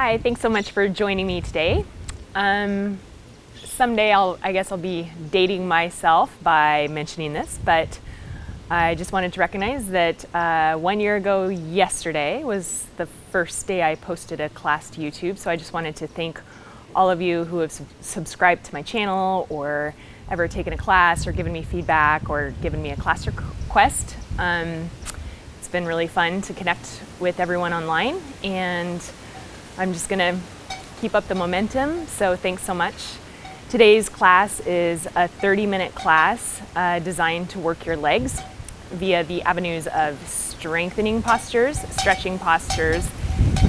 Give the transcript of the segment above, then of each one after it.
Hi, thanks so much for joining me today. Someday I guess I'll be dating myself by mentioning this, but I just wanted to recognize that 1 year ago yesterday was the first day I posted a class to YouTube, so I just wanted to thank all of you who have subscribed to my channel or ever taken a class or given me feedback or given me a class request. It's been really fun to connect with everyone online, and I'm just gonna keep up the momentum, so thanks so much. Today's class is a 30-minute class designed to work your legs via the avenues of strengthening postures, stretching postures,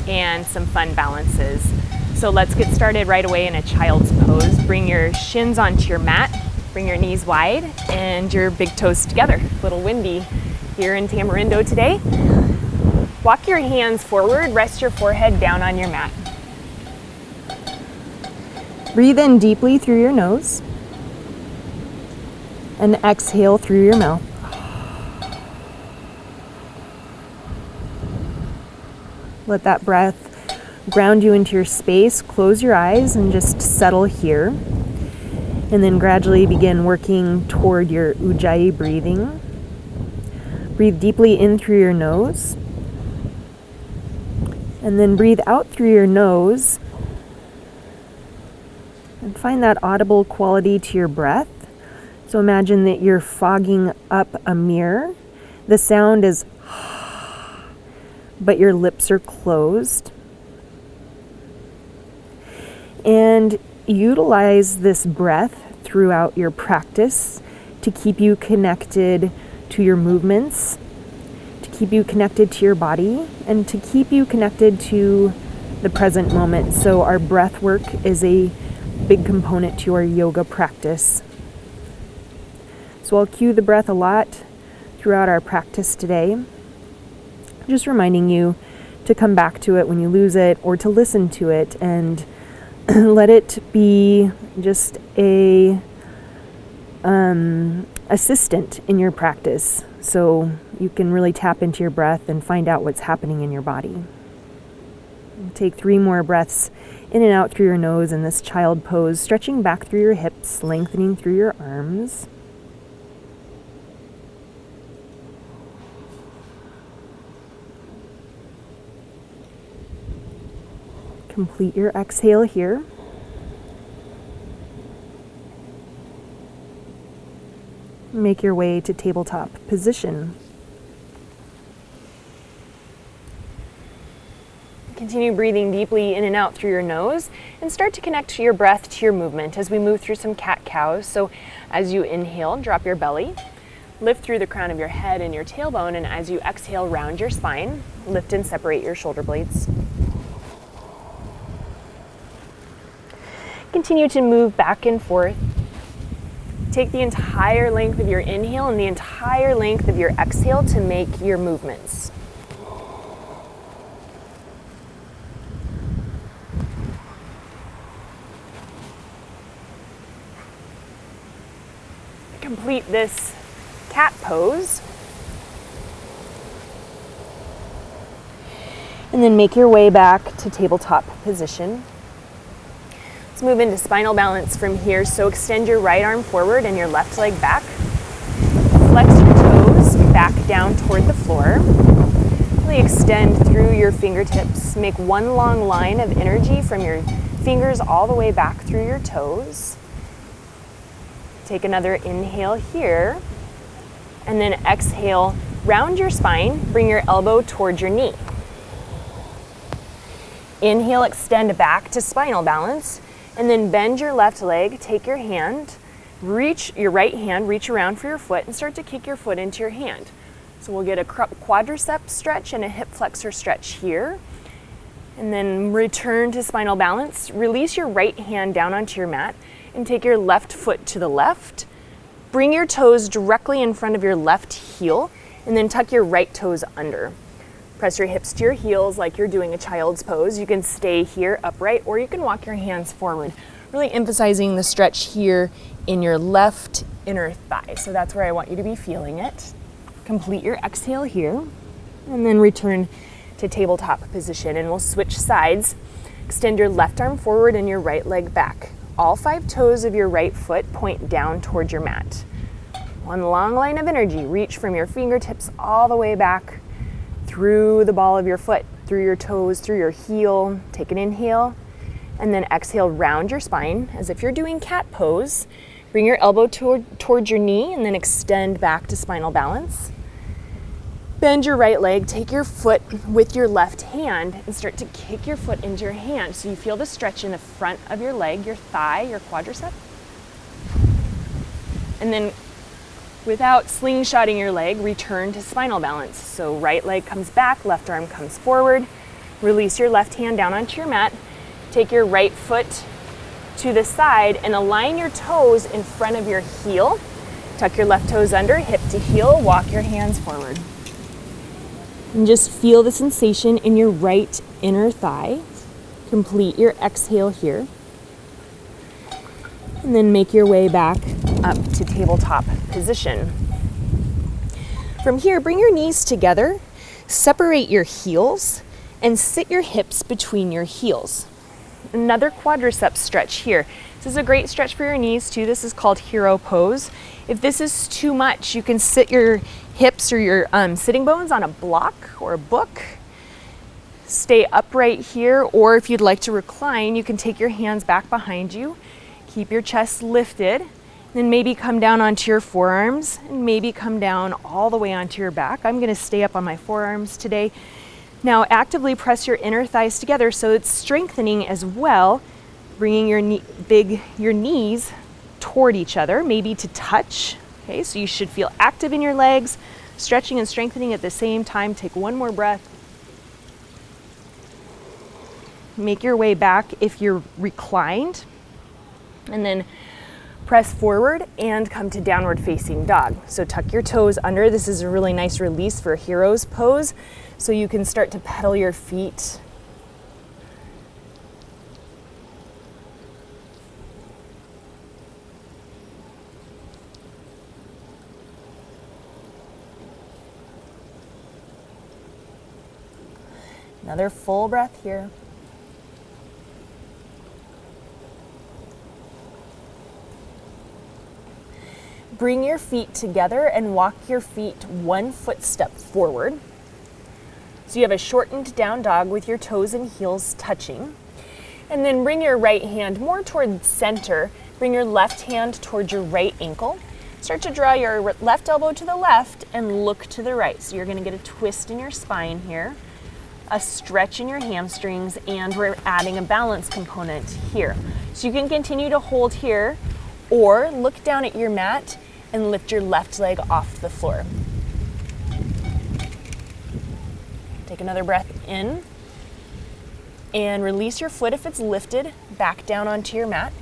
and some fun balances. So let's get started right away in a child's pose. Bring your shins onto your mat, bring your knees wide, and your big toes together. A little windy here in Tamarindo today. Walk your hands forward, rest your forehead down on your mat. Breathe in deeply through your nose and exhale through your mouth. Let that breath ground you into your space. Close your eyes and just settle here. And then gradually begin working toward your ujjayi breathing. Breathe deeply in through your nose. And then breathe out through your nose. And find that audible quality to your breath. So imagine that you're fogging up a mirror. The sound is but your lips are closed. And utilize this breath throughout your practice to keep you connected to your movements, to keep you connected to your body, and to keep you connected to the present moment. So our breath work is a big component to our yoga practice. So I'll cue the breath a lot throughout our practice today, just reminding you to come back to it when you lose it or to listen to it and let it be just a assistant in your practice, so you can really tap into your breath and find out what's happening in your body. Take 3 more breaths in and out through your nose in this child pose, stretching back through your hips, lengthening through your arms. Complete your exhale here. Make your way to tabletop position. Continue breathing deeply in and out through your nose and start to connect your breath to your movement as we move through some cat-cows. So as you inhale, drop your belly, lift through the crown of your head and your tailbone, and as you exhale, round your spine, lift and separate your shoulder blades. Continue to move back and forth. Take the entire length of your inhale and the entire length of your exhale to make your movements. Complete this cat pose. And then make your way back to tabletop position. Let's move into spinal balance from here. So extend your right arm forward and your left leg back. Flex your toes back down toward the floor. Really extend through your fingertips. Make one long line of energy from your fingers all the way back through your toes. Take another inhale here. And then exhale, round your spine, bring your elbow towards your knee. Inhale, extend back to spinal balance. And then bend your left leg, take your hand, reach your right hand, reach around for your foot and start to kick your foot into your hand. So we'll get a quadricep stretch and a hip flexor stretch here. And then return to spinal balance. Release your right hand down onto your mat and take your left foot to the left. Bring your toes directly in front of your left heel and then tuck your right toes under. Press your hips to your heels like you're doing a child's pose. You can stay here upright or you can walk your hands forward, really emphasizing the stretch here in your left inner thigh. So that's where I want you to be feeling it. Complete your exhale here and then return to tabletop position, and we'll switch sides Extend your left arm forward and your right leg back. All 5 toes of your right foot point down towards your mat. One long line of energy. Reach from your fingertips all the way back through the ball of your foot, through your toes, through your heel. Take an inhale, and then exhale, round your spine as if you're doing cat pose. Bring your elbow towards your knee and then extend back to spinal balance. Bend your right leg, take your foot with your left hand and start to kick your foot into your hand. So you feel the stretch in the front of your leg, your thigh, your quadricep. And then without slingshotting your leg, return to spinal balance. So right leg comes back, left arm comes forward. Release your left hand down onto your mat. Take your right foot to the side and align your toes in front of your heel. Tuck your left toes under, hip to heel, walk your hands forward. And just feel the sensation in your right inner thigh. Complete your exhale here. And then make your way back up to tabletop position. From here, bring your knees together, separate your heels, and sit your hips between your heels. Another quadricep stretch here. This is a great stretch for your knees too. This is called hero pose. If this is too much, you can sit your hips or your sitting bones on a block or a book. Stay upright here, or if you'd like to recline, you can take your hands back behind you. Keep your chest lifted, then maybe come down onto your forearms and maybe come down all the way onto your back. I'm going to stay up on my forearms today. Now actively press your inner thighs together so it's strengthening as well, bringing your knees toward each other, maybe to touch. Okay, so you should feel active in your legs, stretching and strengthening at the same time. Take one more breath. Make your way back if you're reclined, and then press forward and come to downward facing dog. So tuck your toes under. This is a really nice release for hero's pose. So you can start to pedal your feet. Another full breath here. Bring your feet together and walk your feet 1 footstep forward. So you have a shortened down dog with your toes and heels touching. And then bring your right hand more toward center. Bring your left hand towards your right ankle. Start to draw your left elbow to the left and look to the right. So you're going to get a twist in your spine here, a stretch in your hamstrings, and we're adding a balance component here. So you can continue to hold here or look down at your mat and lift your left leg off the floor. Take another breath in and release your foot if it's lifted back down onto your mat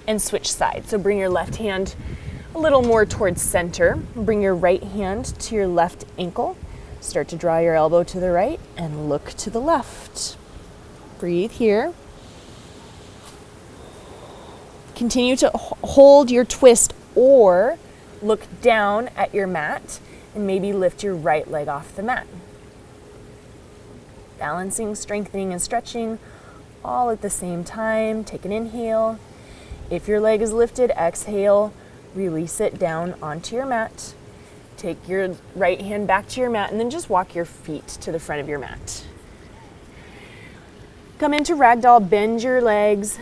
and switch sides. So bring your left hand a little more towards center. Bring your right hand to your left ankle. Start to draw your elbow to the right and look to the left. Breathe here. Continue to hold your twist or look down at your mat and maybe lift your right leg off the mat. Balancing, strengthening, and stretching all at the same time. Take an inhale. If your leg is lifted, exhale, release it down onto your mat. Take your right hand back to your mat and then just walk your feet to the front of your mat. Come into ragdoll, bend your legs.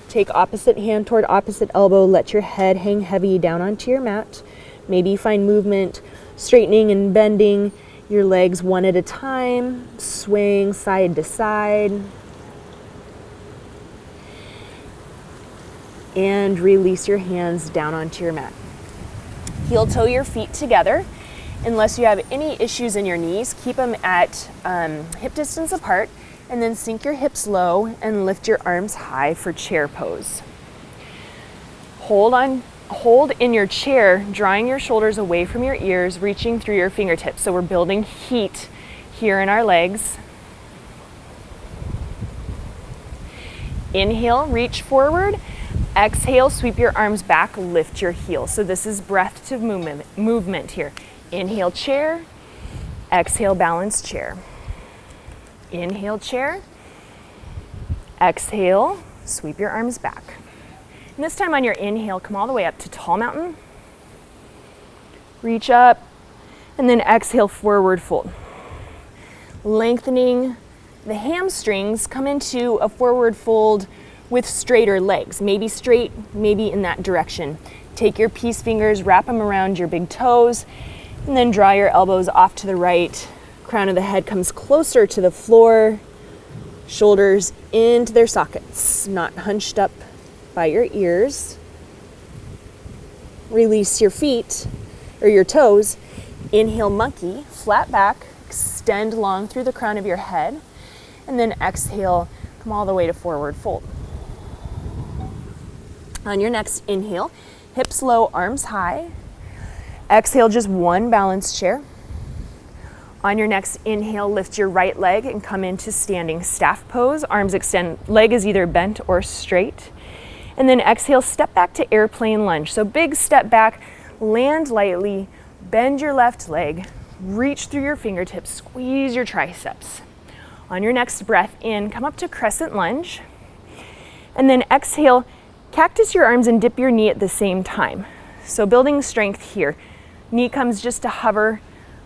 Take opposite hand toward opposite elbow. Let your head hang heavy down onto your mat. Maybe find movement, straightening and bending your legs one at a time. Swing side to side. And release your hands down onto your mat. Heel toe your feet together. Unless you have any issues in your knees, keep them at hip distance apart. And then sink your hips low and lift your arms high for chair pose. Hold in your chair, drawing your shoulders away from your ears, reaching through your fingertips. So we're building heat here in our legs. Inhale, reach forward. Exhale, sweep your arms back, lift your heels. So this is breath to movement here. Inhale, chair. Exhale, balance chair. Inhale, chair. Exhale, sweep your arms back. And this time on your inhale, come all the way up to tall mountain. Reach up, and then exhale, forward fold. Lengthening the hamstrings, come into a forward fold with straighter legs. Maybe straight, maybe in that direction. Take your peace fingers, wrap them around your big toes, and then draw your elbows off to the right. Crown of the head comes closer to the floor. Shoulders into their sockets, not hunched up by your ears. Release your feet or your toes. Inhale, monkey, flat back, extend long through the crown of your head, and then exhale, come all the way to forward fold. On your next inhale, hips low, arms high. Exhale, just one balance chair. On your next inhale, lift your right leg and come into standing staff pose. Arms extend, leg is either bent or straight. And then exhale, step back to airplane lunge. So big step back, land lightly, bend your left leg, reach through your fingertips, squeeze your triceps. On your next breath in, come up to crescent lunge. And then exhale, cactus your arms and dip your knee at the same time. So building strength here. Knee comes just to hover.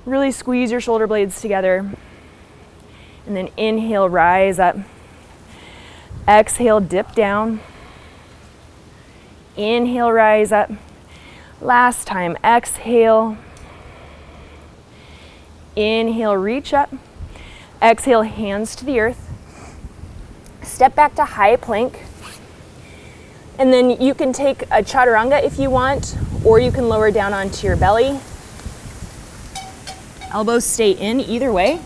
Really squeeze your shoulder blades together. And then inhale, rise up. Exhale, dip down. Inhale, rise up. Last time, exhale. Inhale, reach up. Exhale, hands to the earth. Step back to high plank. And then you can take a chaturanga if you want, or you can lower down onto your belly. Elbows stay in either way.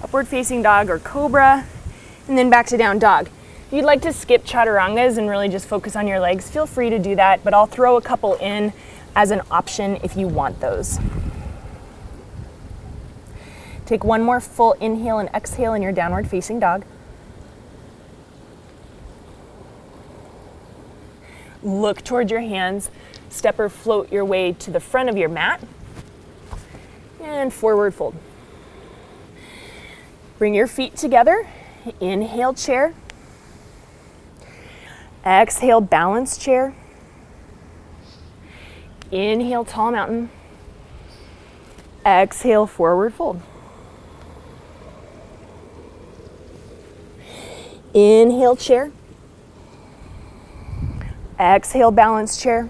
Upward facing dog or cobra, and then back to down dog. If you'd like to skip chaturangas and really just focus on your legs, feel free to do that, but I'll throw a couple in as an option if you want those. Take one more full inhale and exhale in your downward facing dog. Look toward your hands, step or float your way to the front of your mat. And forward fold. Bring your feet together. Inhale, chair. Exhale, balance chair. Inhale, tall mountain. Exhale, forward fold. Inhale, chair. Exhale, balance chair.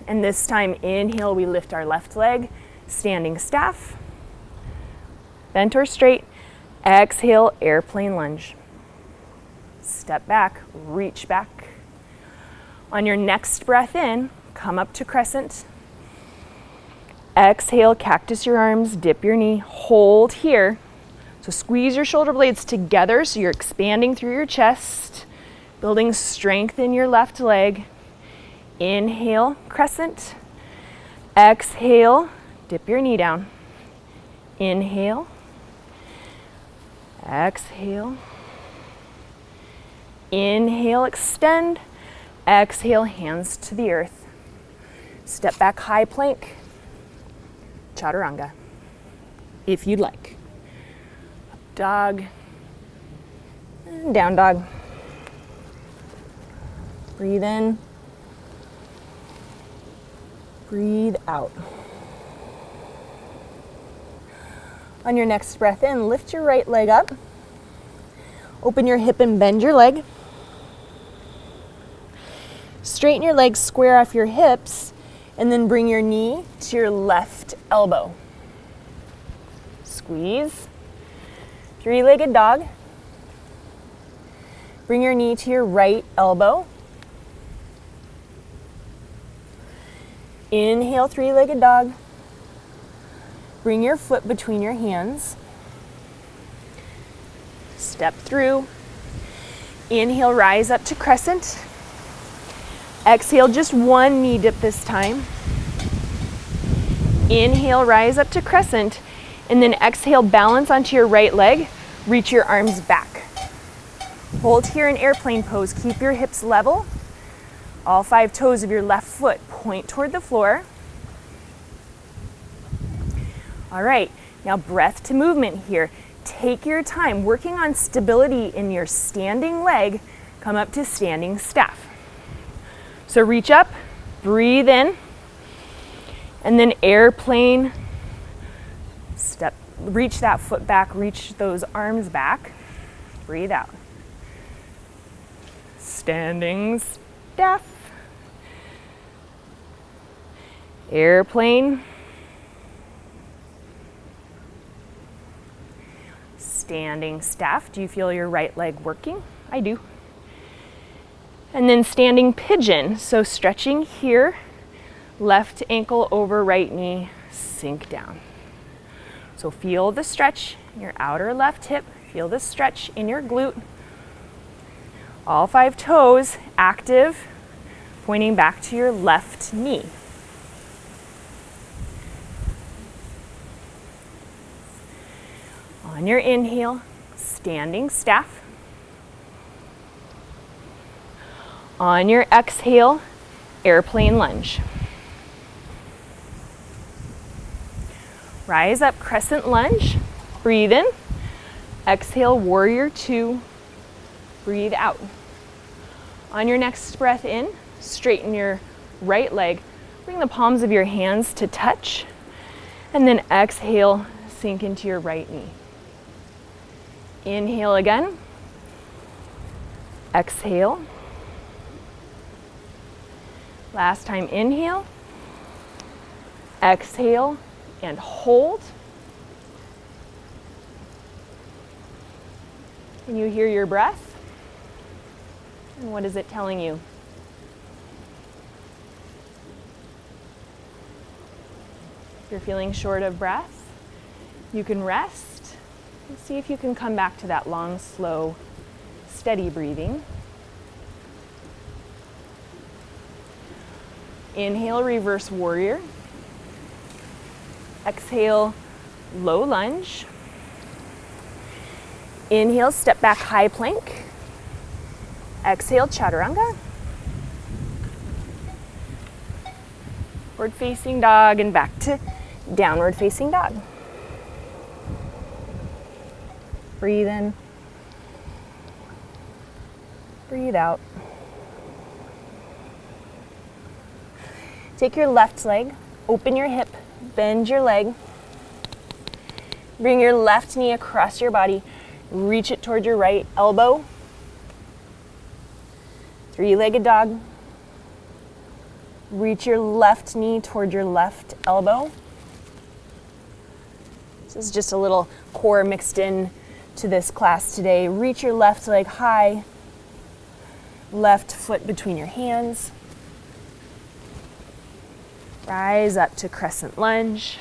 And this time, inhale, we lift our left leg. Standing staff, bent or straight. Exhale, airplane lunge. Step back, reach back. On your next breath in, come up to crescent. Exhale, cactus your arms, dip your knee, hold here. So squeeze your shoulder blades together so you're expanding through your chest, building strength in your left leg. Inhale, crescent. Exhale, dip your knee down. Inhale. Exhale. Inhale, extend. Exhale, hands to the earth. Step back, high plank. Chaturanga, if you'd like. Up dog. And down dog. Breathe in. Breathe out. On your next breath in, lift your right leg up. Open your hip and bend your leg. Straighten your legs square off your hips, and then bring your knee to your left elbow. Squeeze. Three-legged dog. Bring your knee to your right elbow. Inhale, three-legged dog. Bring your foot between your hands. Step through. Inhale, rise up to crescent. Exhale, just one knee dip this time. Inhale, rise up to crescent. And then exhale, balance onto your right leg. Reach your arms back. Hold here in airplane pose. Keep your hips level. All 5 toes of your left foot point toward the floor. All right, now breath to movement here. take your time working on stability in your standing leg. Come up to standing staff. So reach up, breathe in, and then airplane step. Reach that foot back, reach those arms back. Breathe out. Standing staff. Airplane. Standing staff. Do you feel your right leg working? I do. And then standing pigeon. So stretching here, left ankle over right knee, sink down. So feel the stretch in your outer left hip, feel the stretch in your glute. All 5 toes active, pointing back to your left knee. On your inhale, standing staff. On your exhale, airplane lunge. Rise up, crescent lunge. Breathe in. Exhale, warrior 2. Breathe out. On your next breath in, straighten your right leg. Bring the palms of your hands to touch. And then exhale, sink into your right knee. Inhale again. Exhale. Last time, inhale. Exhale and hold. Can you hear your breath? And what is it telling you? If you're feeling short of breath, you can rest. See if you can come back to that long, slow, steady breathing. Inhale, reverse warrior. Exhale, low lunge. Inhale, step back, high plank. Exhale, chaturanga. Forward facing dog and back to downward facing dog. Breathe in. Breathe out. Take your left leg, open your hip, bend your leg. Bring your left knee across your body. Reach it toward your right elbow. 3-legged dog. Reach your left knee toward your left elbow. This is just a little core mixed in to this class today. Reach your left leg high. Left foot between your hands. Rise up to crescent lunge.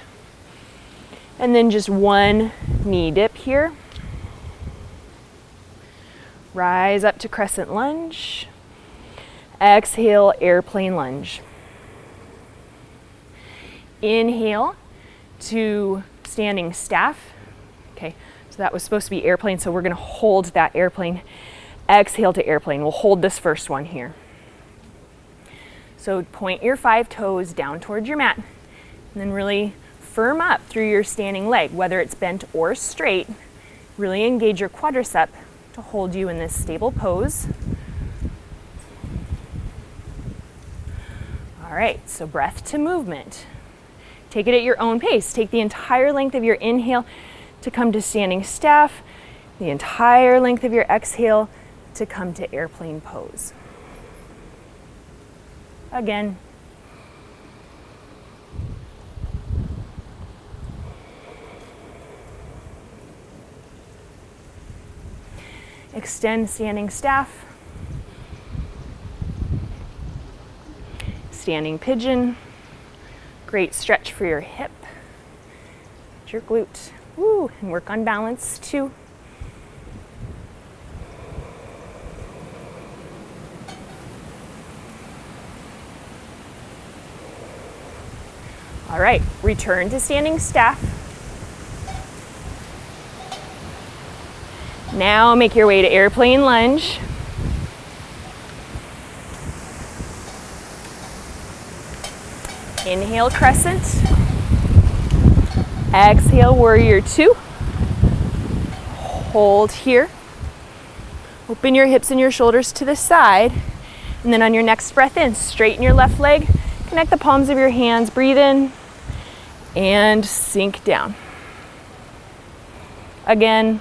And then just one knee dip here. Rise up to crescent lunge. Exhale, airplane lunge. Inhale to standing staff. Okay, so that was supposed to be airplane, so we're going to hold that airplane. Exhale to airplane. We'll hold this first one here. So point your 5 toes down towards your mat, and then really firm up through your standing leg, whether it's bent or straight. Really engage your quadricep to hold you in this stable pose. All right, so breath to movement. Take it at your own pace. Take the entire length of your inhale to come to standing staff, the entire length of your exhale to come to airplane pose. Again. Extend standing staff. Standing pigeon. Great stretch for your hip, your glute. Woo, and work on balance too. All right, return to standing staff. Now make your way to airplane lunge. Inhale, crescent. Exhale, warrior 2. hold here. Open your hips and your shoulders to the side. And then on your next breath in, straighten your left leg, connect the palms of your hands, breathe in, and sink down. Again.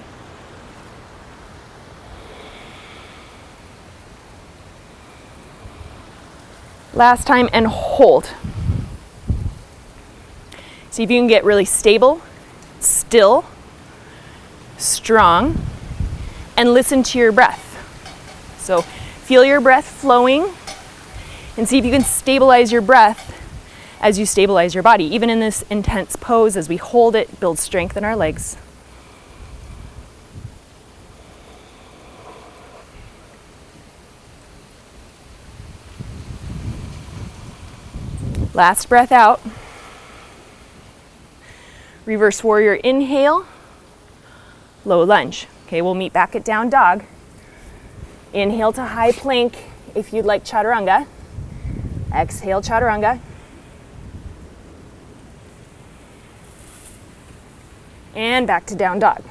Last time, and hold. See if you can get really stable, still, strong, and listen to your breath. So feel your breath flowing and see if you can stabilize your breath as you stabilize your body. Even in this intense pose, as we hold it, build strength in our legs. Last breath out. Reverse warrior inhale, low lunge. Okay, we'll meet back at down dog. Inhale to high plank if you'd like chaturanga. Exhale, chaturanga. And back to down dog.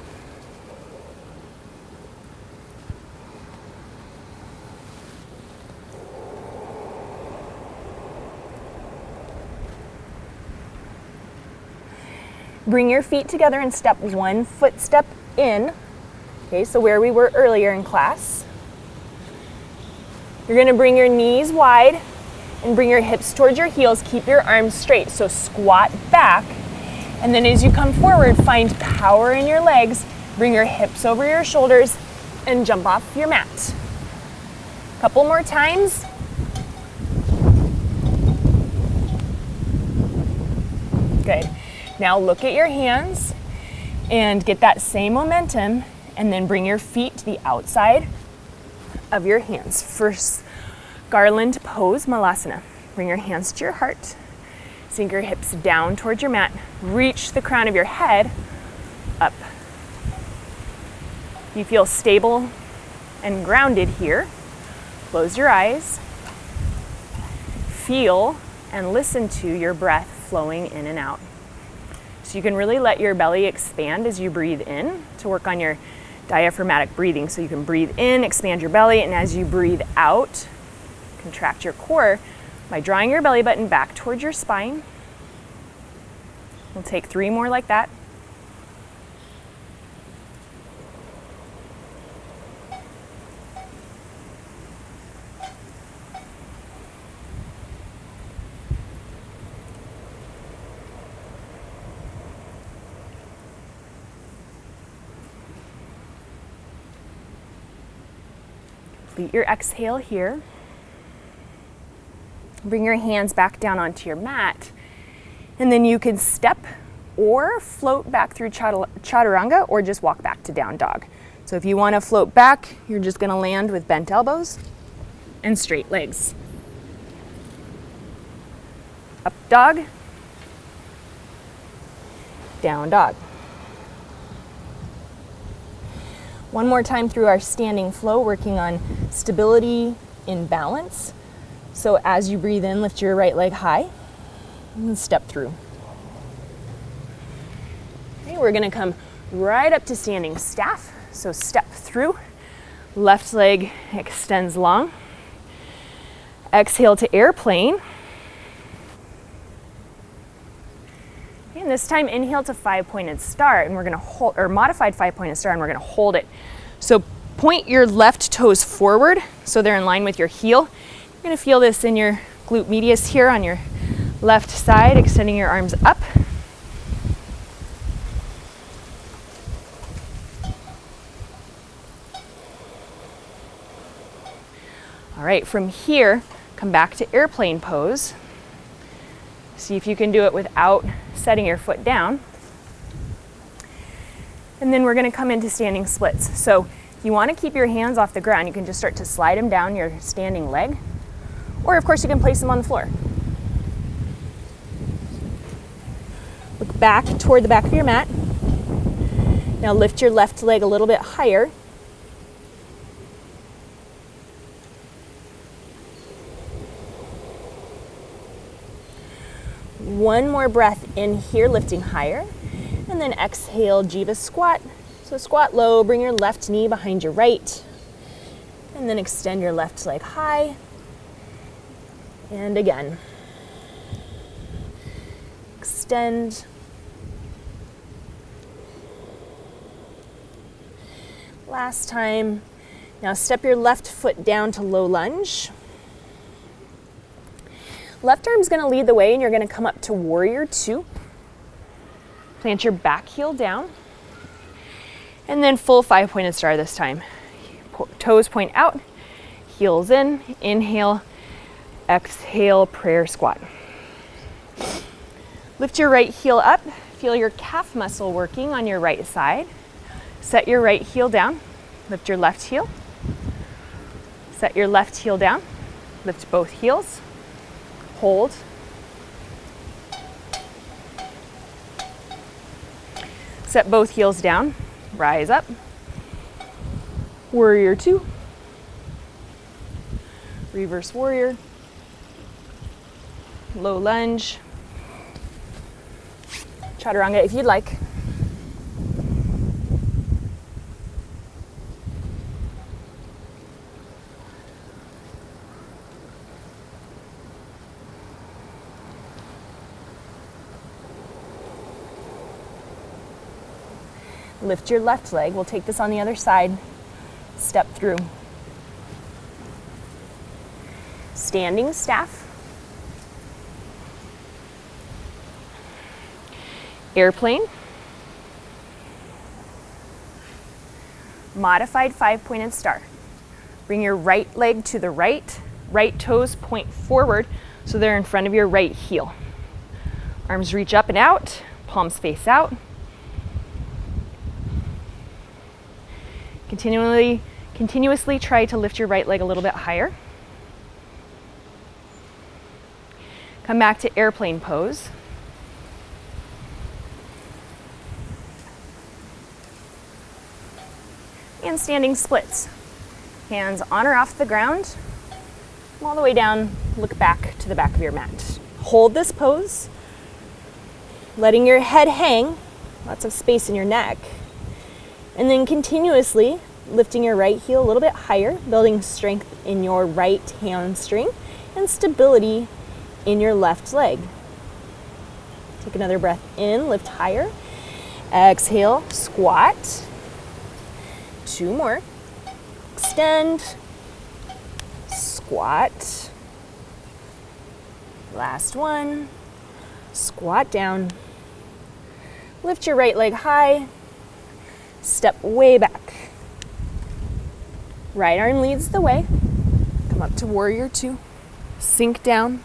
Bring your feet together and step one foot step in. Okay, so where we were earlier in class. You're gonna bring your knees wide and bring your hips towards your heels. Keep your arms straight, so squat back. And then as you come forward, find power in your legs. Bring your hips over your shoulders and jump off your mat. Couple more times. Good. Now look at your hands and get that same momentum, and then bring your feet to the outside of your hands. First garland pose, malasana. Bring your hands to your heart. Sink your hips down towards your mat. Reach the crown of your head up. You feel stable and grounded here. Close your eyes. Feel and listen to your breath flowing in and out. So you can really let your belly expand as you breathe in to work on your diaphragmatic breathing. So you can breathe in, expand your belly, and as you breathe out, contract your core by drawing your belly button back towards your spine. We'll take 3 more like that. Complete your exhale here. Bring your hands back down onto your mat, and then you can step or float back through chaturanga, or just walk back to down dog. So if you want to float back, you're just going to land with bent elbows and straight legs. Up dog, down dog. One more time through our standing flow, working on stability in balance. So as you breathe in, lift your right leg high and step through. Okay, we're gonna come right up to standing staff. So step through, left leg extends long. Exhale to airplane. And this time inhale to 5-pointed star, and we're gonna hold, or modified 5-pointed star, and we're gonna hold it. So point your left toes forward so they're in line with your heel. You're gonna feel this in your glute medius here on your left side, extending your arms up. All right, from here, come back to airplane pose. See if you can do it without setting your foot down. And then we're gonna come into standing splits. So you wanna keep your hands off the ground. You can just start to slide them down your standing leg. Or of course you can place them on the floor. Look back toward the back of your mat. Now lift your left leg a little bit higher. One more breath in here, lifting higher. And then exhale, Jiva squat. So squat low, bring your left knee behind your right, and then extend your left leg high. And again. Extend. Last time. Now step your left foot down to low lunge. Left arm's going to lead the way, and you're going to come up to warrior two. Plant your back heel down. And then full 5-pointed star this time. Toes point out, heels in, inhale, exhale, prayer squat. Lift your right heel up, feel your calf muscle working on your right side. Set your right heel down, lift your left heel. Set your left heel down, lift both heels, hold. Set both heels down, rise up. Warrior two. Reverse warrior. Low lunge. Chaturanga if you'd like. Lift your left leg. We'll take this on the other side. Step through. Standing staff. Airplane. Modified 5-pointed star. Bring your right leg to the right. Right toes point forward so they're in front of your right heel. Arms reach up and out. Palms face out. Continuously try to lift your right leg a little bit higher. Come back to airplane pose. And standing splits. Hands on or off the ground. All the way down, look back to the back of your mat. Hold this pose, letting your head hang, lots of space in your neck. And then continuously lifting your right heel a little bit higher, building strength in your right hamstring and stability in your left leg. Take another breath in, lift higher. Exhale, squat. 2 more. Extend. Squat. Last one. Squat down. Lift your right leg high. Step way back. Right arm leads the way. Come up to warrior two. Sink down.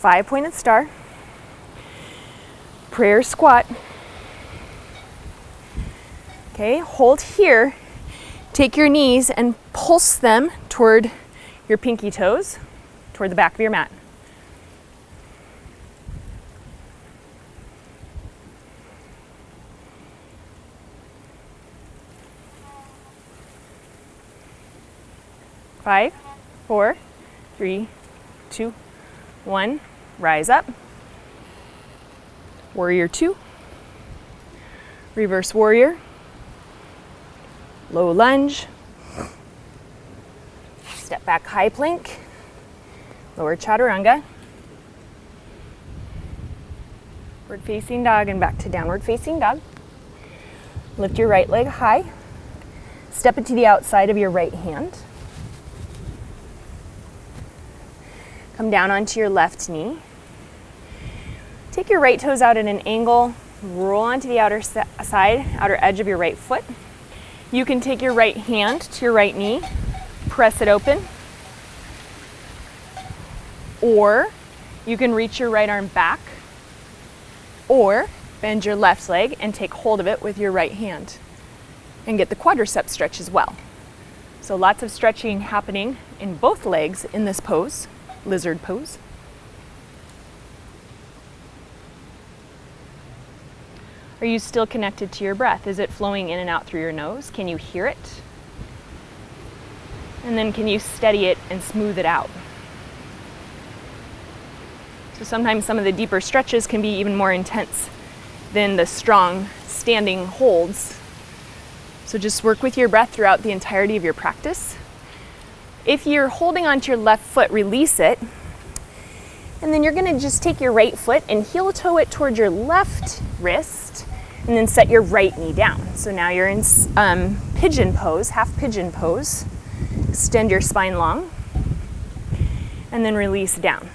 5-pointed star. Prayer squat. Okay, hold here. Take your knees and pulse them toward your pinky toes, toward the back of your mat. Five, 4, 3, 2, 1. Rise up. Warrior two. Reverse warrior. Low lunge. Step back high plank. Lower chaturanga. Upward facing dog and back to downward facing dog. Lift your right leg high. Step it to the outside of your right hand. Come down onto your left knee. Take your right toes out at an angle. Roll onto the outer side, outer edge of your right foot. You can take your right hand to your right knee, press it open, or you can reach your right arm back, or bend your left leg and take hold of it with your right hand and get the quadricep stretch as well. So lots of stretching happening in both legs in this pose, lizard pose. Are you still connected to your breath? Is it flowing in and out through your nose? Can you hear it? And then can you steady it and smooth it out? So sometimes some of the deeper stretches can be even more intense than the strong standing holds So just work with your breath throughout the entirety of your practice. If you're holding onto your left foot, release it. And then you're gonna just take your right foot and heel toe it towards your left wrist, and then set your right knee down. So now you're in pigeon pose, half pigeon pose. Extend your spine long, and then release down.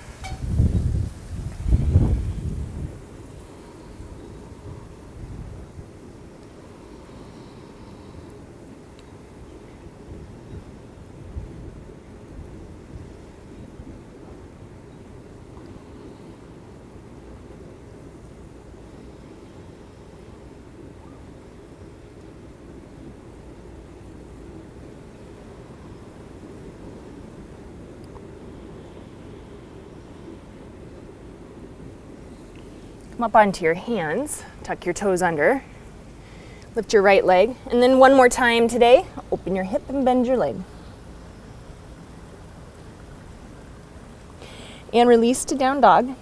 Come up onto your hands, tuck your toes under, lift your right leg, and then one more time today, open your hip and bend your leg. And release to down dog.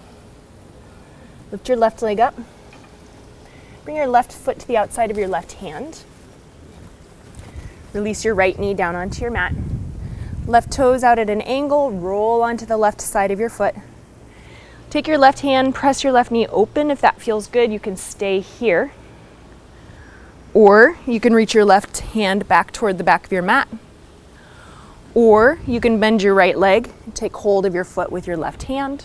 Lift your left leg up. Bring your left foot to the outside of your left hand. Release your right knee down onto your mat. Left toes out at an angle, roll onto the left side of your foot. Take your left hand, press your left knee open. If that feels good, you can stay here. Or you can reach your left hand back toward the back of your mat. Or you can bend your right leg and take hold of your foot with your left hand.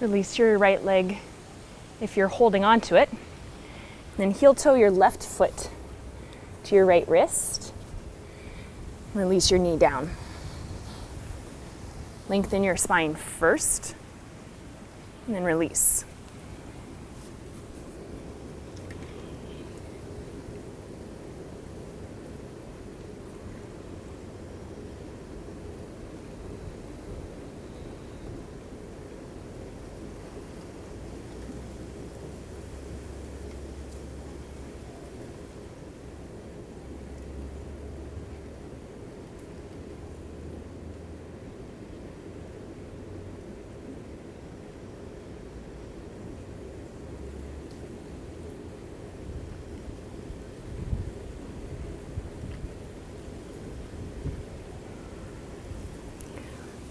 Release your right leg if you're holding on to it. Then heel toe your left foot to your right wrist. Release your knee down. Lengthen your spine first, and then release.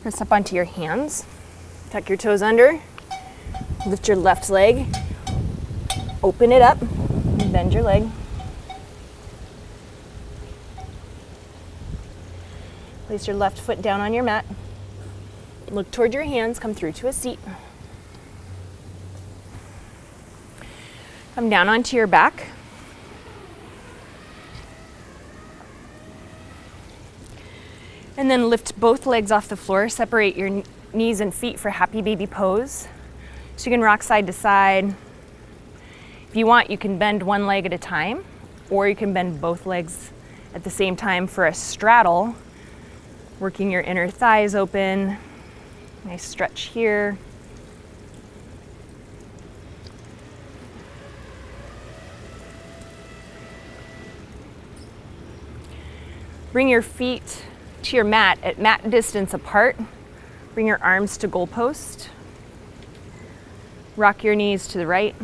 Press up onto your hands, tuck your toes under, lift your left leg, open it up, and bend your leg. Place your left foot down on your mat. Look toward your hands, come through to a seat. Come down onto your back. And then lift both legs off the floor. Separate your knees and feet for happy baby pose. So you can rock side to side. If you want, you can bend one leg at a time, or you can bend both legs at the same time for a straddle, working your inner thighs open. Nice stretch here. Bring your feet to your mat at mat distance apart. Bring your arms to goalpost. Rock your knees to the right,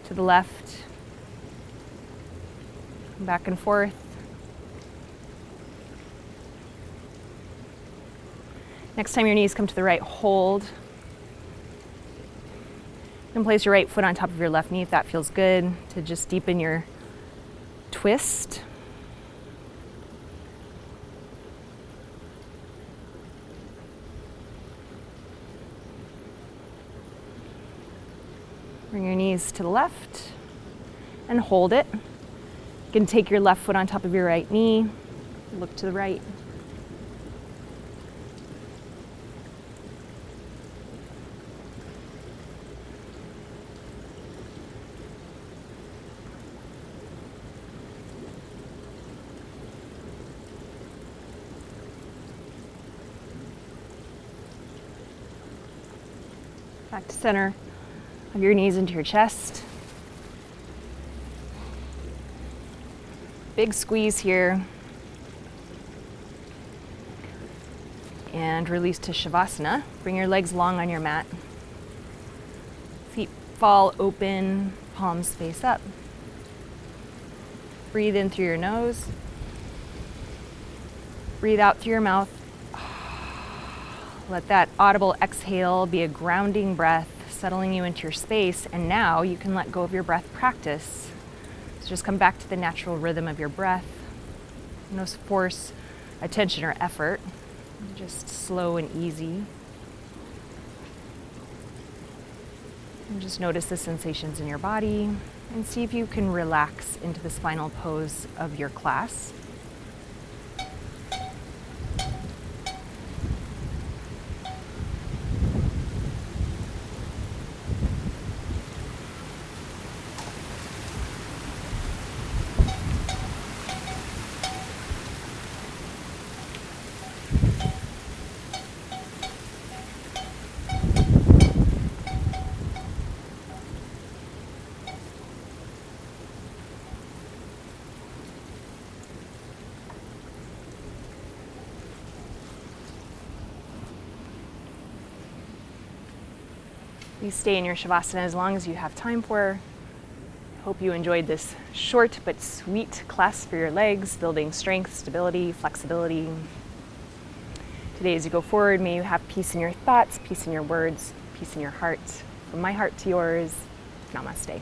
to the left, back and forth. Next time your knees come to the right, hold. And place your right foot on top of your left knee if that feels good, to just deepen your twist. Bring your knees to the left and hold it. You can take your left foot on top of your right knee, look to the right. Back to center. Hug your knees into your chest. Big squeeze here. And release to Shavasana. Bring your legs long on your mat. Feet fall open, palms face up. Breathe in through your nose. Breathe out through your mouth. Let that audible exhale be a grounding breath, settling you into your space. And now you can let go of your breath practice. So just come back to the natural rhythm of your breath. No force, attention, or effort. Just slow and easy. And just notice the sensations in your body and see if you can relax into this final pose of your class. Please stay in your Shavasana as long as you have time for. Hope you enjoyed this short but sweet class for your legs, building strength, stability, flexibility. Today as you go forward, may you have peace in your thoughts, peace in your words, peace in your heart. From my heart to yours, namaste.